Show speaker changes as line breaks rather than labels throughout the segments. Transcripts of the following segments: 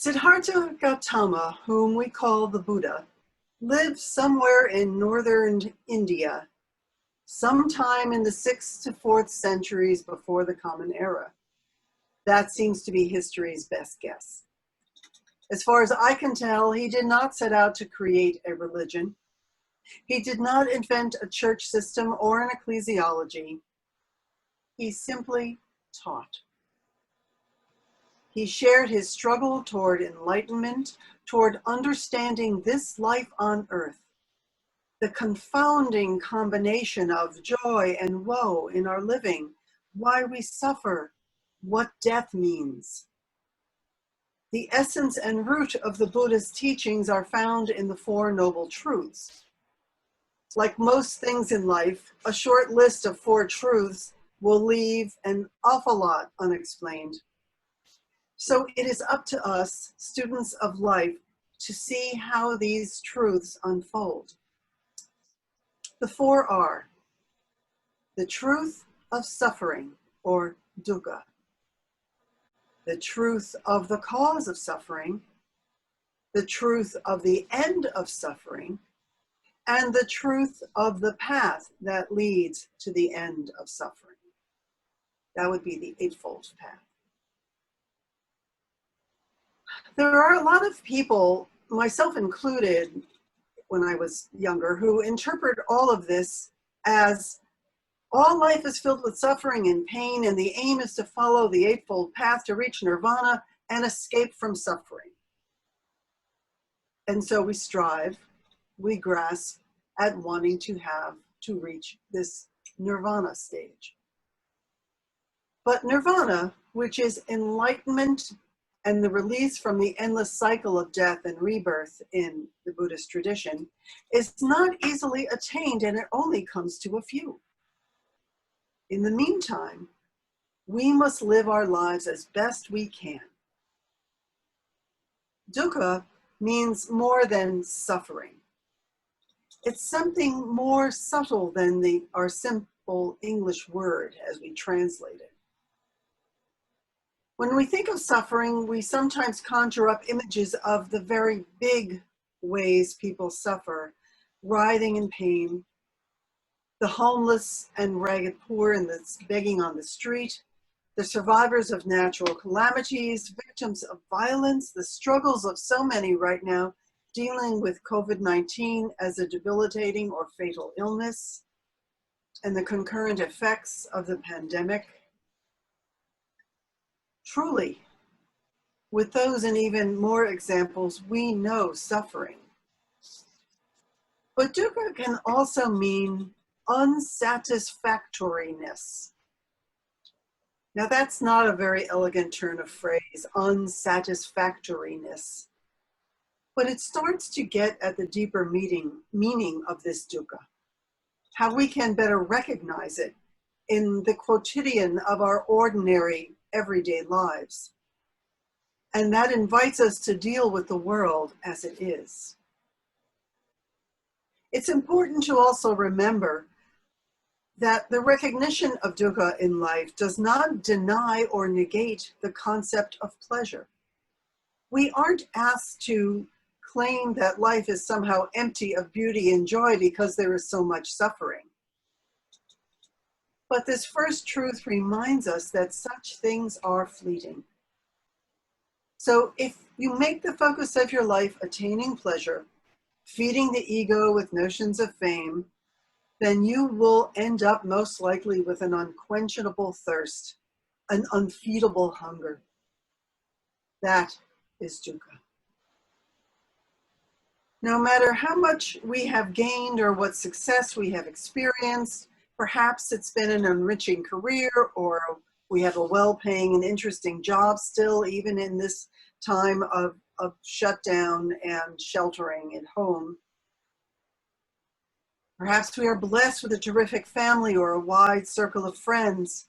Siddhartha Gautama, whom we call the Buddha, lived somewhere in northern India, sometime in the 6th to 4th centuries before the Common Era. That seems to be history's best guess. As far as I can tell, he did not set out to create a religion. He did not invent a church system or an ecclesiology. He simply taught. He shared his struggle toward enlightenment, toward understanding this life on earth, the confounding combination of joy and woe in our living, why we suffer, what death means. The essence and root of the Buddha's teachings are found in the Four Noble Truths. Like most things in life, a short list of 4 truths will leave an awful lot unexplained. So it is up to us, students of life, to see how these truths unfold. The 4 are the truth of suffering, or dukkha, the truth of the cause of suffering, the truth of the end of suffering, and the truth of the path that leads to the end of suffering. That would be the Eightfold Path. There are a lot of people, myself included, when I was younger, who interpret all of this as all life is filled with suffering and pain, and the aim is to follow the Eightfold Path to reach nirvana and escape from suffering. And so we strive, we grasp at wanting to reach this nirvana stage. But nirvana, which is enlightenment and the release from the endless cycle of death and rebirth in the Buddhist tradition, is not easily attained, and it only comes to a few. In the meantime, we must live our lives as best we can. Dukkha means more than suffering. It's something more subtle than our simple English word as we translate it. When we think of suffering, we sometimes conjure up images of the very big ways people suffer, writhing in pain, the homeless and ragged poor and the begging on the street, the survivors of natural calamities, victims of violence, the struggles of so many right now dealing with COVID-19 as a debilitating or fatal illness, and the concurrent effects of the pandemic. Truly, with those and even more examples, we know suffering. But dukkha can also mean unsatisfactoriness. Now that's not a very elegant turn of phrase, unsatisfactoriness, but it starts to get at the deeper meaning of this dukkha, how we can better recognize it in the quotidian of our ordinary everyday lives. And that invites us to deal with the world as it is. It's important to also remember that the recognition of dukkha in life does not deny or negate the concept of pleasure. We aren't asked to claim that life is somehow empty of beauty and joy because there is so much suffering. But this first truth reminds us that such things are fleeting. So if you make the focus of your life attaining pleasure, feeding the ego with notions of fame, then you will end up most likely with an unquenchable thirst, an unfeedable hunger. That is dukkha. No matter how much we have gained or what success we have experienced, perhaps it's been an enriching career, or we have a well-paying and interesting job still, even in this time of shutdown and sheltering at home. Perhaps we are blessed with a terrific family or a wide circle of friends,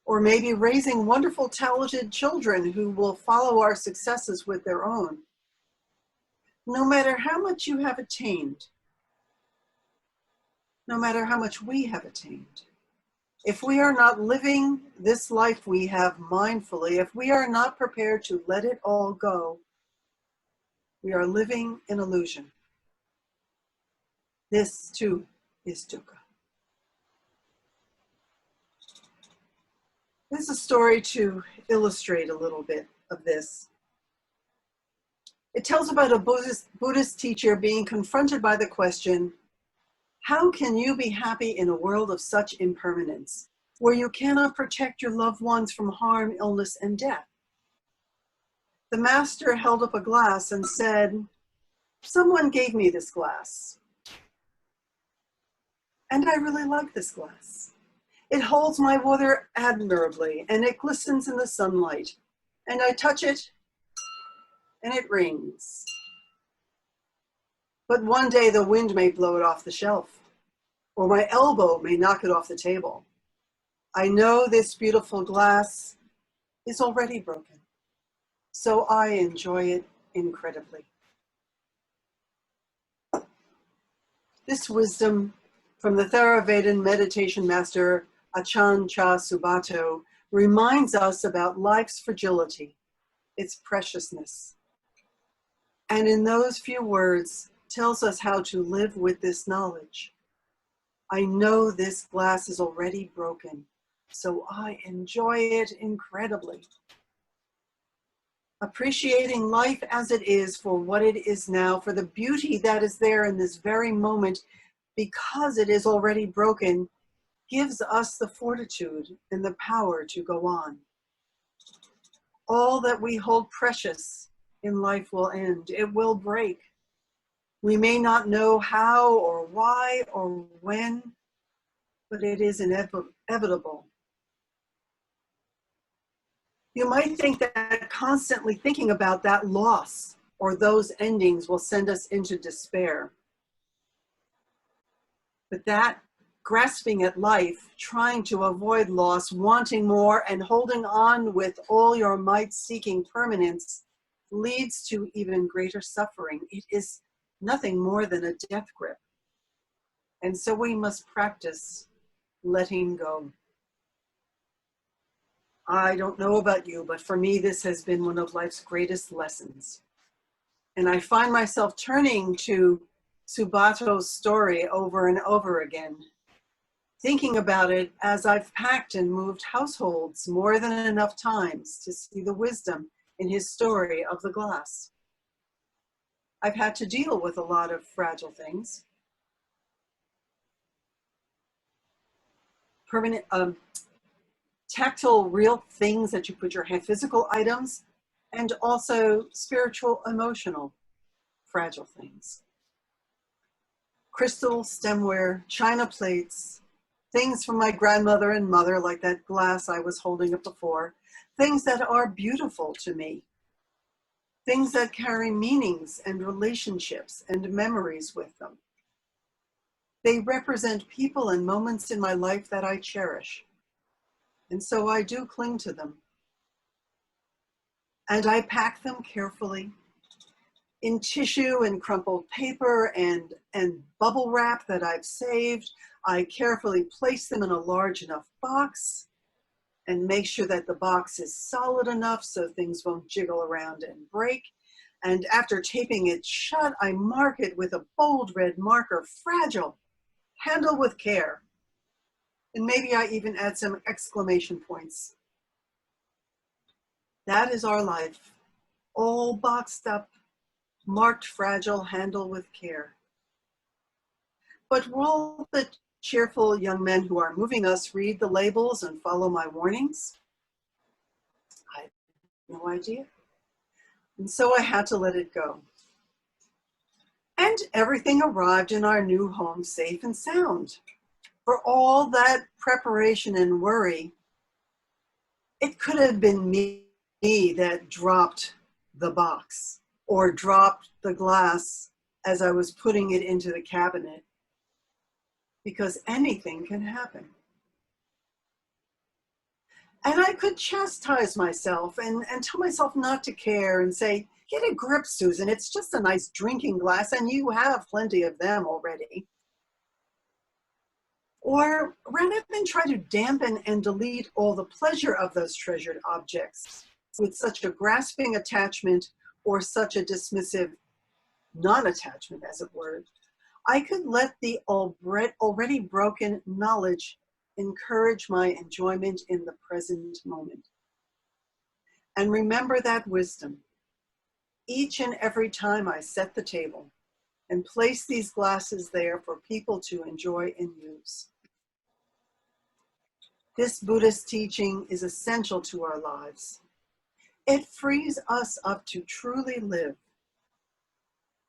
or maybe raising wonderful, talented children who will follow our successes with their own. No matter how much you have attained, no matter how much we have attained, If we are not living this life we have mindfully, if we are not prepared to let it all go, we are living in illusion. This too is dukkha. There's a story to illustrate a little bit of this. It tells about a Buddhist teacher being confronted by the question, how can you be happy in a world of such impermanence, where you cannot protect your loved ones from harm, illness, and death? The master held up a glass and said, someone gave me this glass, and I really like this glass. It holds my water admirably, and it glistens in the sunlight, and I touch it, and it rings. But one day the wind may blow it off the shelf, or my elbow may knock it off the table. I know this beautiful glass is already broken, so I enjoy it incredibly. This wisdom from the Theravadan meditation master Ajahn Chah Subato reminds us about life's fragility, its preciousness. And in those few words, tells us how to live with this knowledge. I know this glass is already broken, so I enjoy it incredibly. Appreciating life as it is for what it is now, for the beauty that is there in this very moment, because it is already broken, gives us the fortitude and the power to go on. All that we hold precious in life will end. It will break. We may not know how or why or when, but it is inevitable. You might think that constantly thinking about that loss or those endings will send us into despair. But that grasping at life, trying to avoid loss, wanting more, and holding on with all your might, seeking permanence, leads to even greater suffering. It is nothing more than a death grip. And so we must practice letting go. I don't know about you, but for me, this has been one of life's greatest lessons. And I find myself turning to Subato's story over and over again, thinking about it as I've packed and moved households more than enough times to see the wisdom in his story of the glass. I've had to deal with a lot of fragile things. Permanent, tactile, real things that you put your hand, physical items, and also spiritual, emotional, fragile things. Crystal, stemware, china plates, things from my grandmother and mother, like that glass I was holding up before, things that are beautiful to me, things that carry meanings and relationships and memories with them. They represent people and moments in my life that I cherish. And so I do cling to them. And I pack them carefully in tissue and crumpled paper and bubble wrap that I've saved. I carefully place them in a large enough box and make sure that the box is solid enough so things won't jiggle around and break. And after taping it shut, I mark it with a bold red marker, fragile, handle with care. And maybe I even add some exclamation points. That is our life, all boxed up, marked fragile, handle with care. But will the cheerful young men who are moving us read the labels and follow my warnings? I have no idea. And so I had to let it go. And everything arrived in our new home safe and sound. For all that preparation and worry, it could have been me that dropped the box or dropped the glass as I was putting it into the cabinet, because anything can happen. And I could chastise myself and tell myself not to care and say, get a grip, Susan. It's just a nice drinking glass and you have plenty of them already. Or rather than try to dampen and delete all the pleasure of those treasured objects with such a grasping attachment or such a dismissive non-attachment, as it were, I could let the already broken knowledge encourage my enjoyment in the present moment. And remember that wisdom each and every time I set the table and place these glasses there for people to enjoy and use. This Buddhist teaching is essential to our lives. It frees us up to truly live.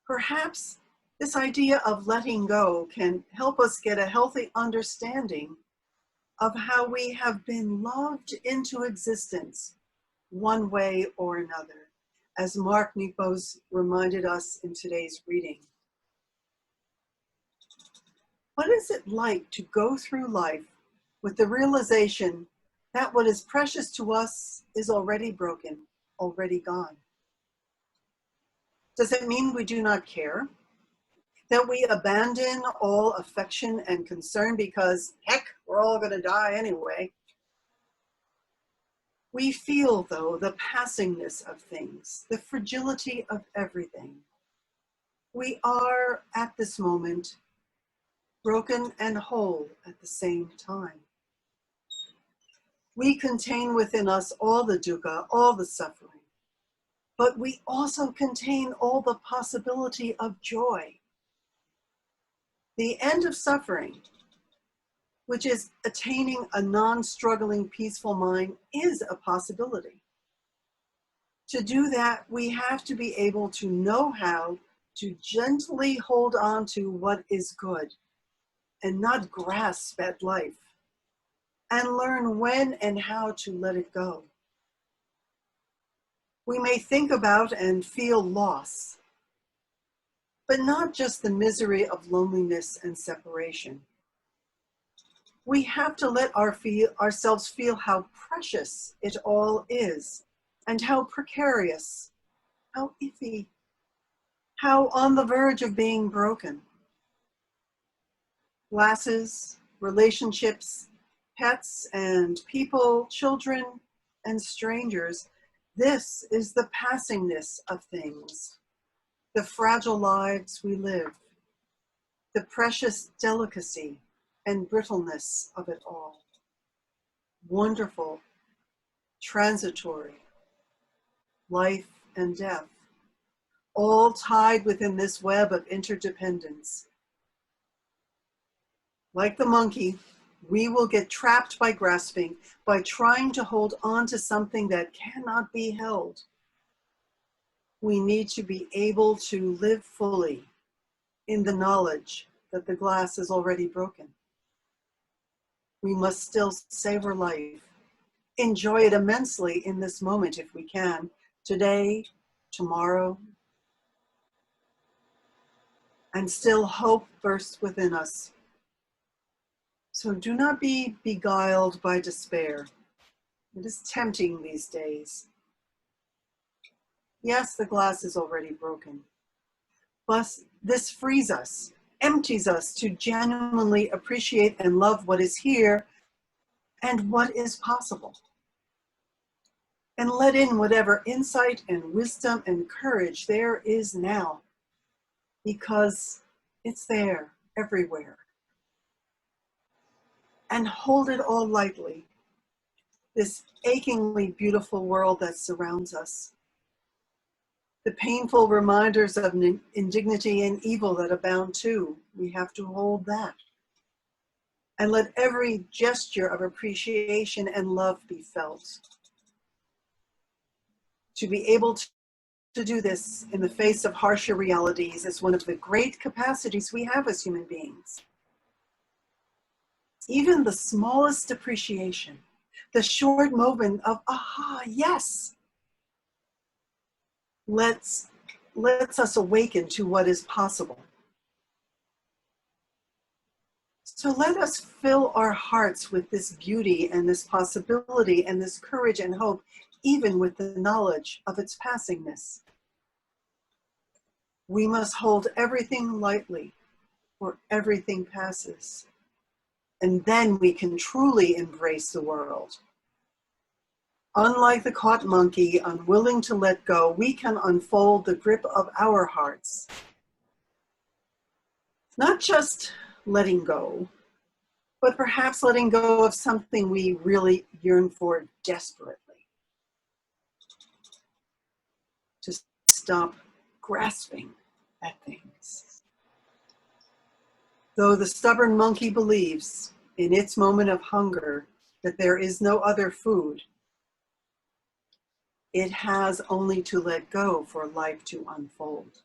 Perhaps this idea of letting go can help us get a healthy understanding of how we have been loved into existence one way or another, as Mark Nepos reminded us in today's reading. What is it like to go through life with the realization that what is precious to us is already broken, already gone? Does it mean we do not care? That we abandon all affection and concern because, heck, we're all going to die anyway? We feel, though, the passingness of things, the fragility of everything. We are, at this moment, broken and whole at the same time. We contain within us all the dukkha, all the suffering, but we also contain all the possibility of joy. The end of suffering, which is attaining a non-struggling, peaceful mind, is a possibility. To do that, we have to be able to know how to gently hold on to what is good and not grasp at life, and learn when and how to let it go. We may think about and feel loss, but not just the misery of loneliness and separation. We have to let ourselves feel how precious it all is, and how precarious, how iffy, how on the verge of being broken. Glasses, relationships, pets and people, children and strangers, this is the passingness of things, the fragile lives we live, the precious delicacy and brittleness of it all. Wonderful, transitory, life and death, all tied within this web of interdependence. Like the monkey, we will get trapped by grasping, by trying to hold on to something that cannot be held. We need to be able to live fully in the knowledge that the glass is already broken. We must still savor life, enjoy it immensely in this moment if we can, today, tomorrow, and still hope bursts within us. So do not be beguiled by despair. It is tempting these days. Yes, the glass is already broken, but this frees us, empties us to genuinely appreciate and love what is here and what is possible. And let in whatever insight and wisdom and courage there is now, because it's there everywhere. And hold it all lightly, this achingly beautiful world that surrounds us. The painful reminders of indignity and evil that abound too, we have to hold that. And let every gesture of appreciation and love be felt. To be able to do this in the face of harsher realities is one of the great capacities we have as human beings. Even the smallest appreciation, the short moment of, aha, yes, lets us awaken to what is possible. So let us fill our hearts with this beauty and this possibility and this courage and hope, even with the knowledge of its passingness. We must hold everything lightly, for everything passes. And then we can truly embrace the world. Unlike the caught monkey, unwilling to let go, we can unfold the grip of our hearts. Not just letting go, but perhaps letting go of something we really yearn for desperately. To stop grasping at things. Though the stubborn monkey believes in its moment of hunger that there is no other food, it has only to let go for life to unfold.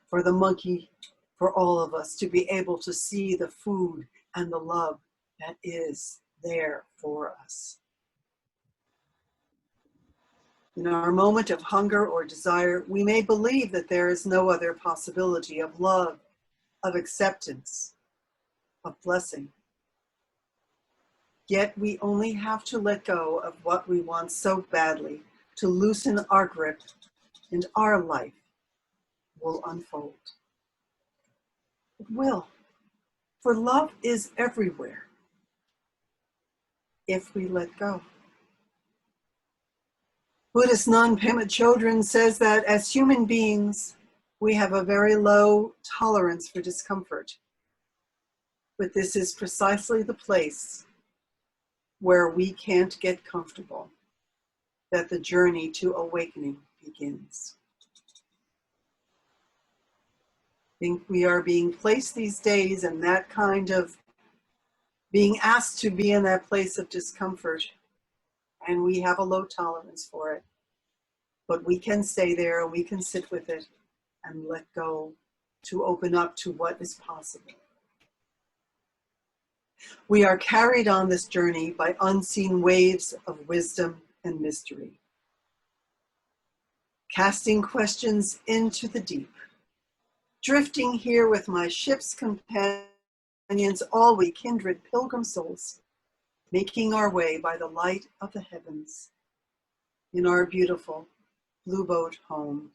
For the monkey, for all of us to be able to see the food and the love that is there for us. In our moment of hunger or desire, we may believe that there is no other possibility of love, of acceptance, of blessing. Yet we only have to let go of what we want so badly to loosen our grip, and our life will unfold. It will, for love is everywhere if we let go. Buddhist nun Pema Chodron says that as human beings, we have a very low tolerance for discomfort. But this is precisely the place where we can't get comfortable, that the journey to awakening begins. I think we are being placed these days in that kind of being asked to be in that place of discomfort, and we have a low tolerance for it. But we can stay there, we can sit with it and let go to open up to what is possible. We are carried on this journey by unseen waves of wisdom and mystery, casting questions into the deep, drifting here with my ship's companions, all we kindred pilgrim souls, making our way by the light of the heavens in our beautiful blue boat home.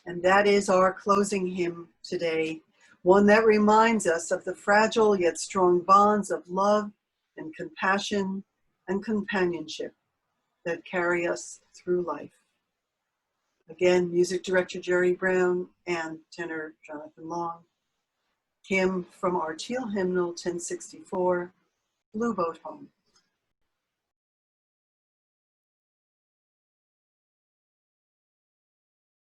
And that is our closing hymn today, one that reminds us of the fragile yet strong bonds of love and compassion and companionship that carry us through life. Again, music director Jerry Brown and tenor Jonathan Long. Hymn from our Teal Hymnal 1064, Blue Boat Home.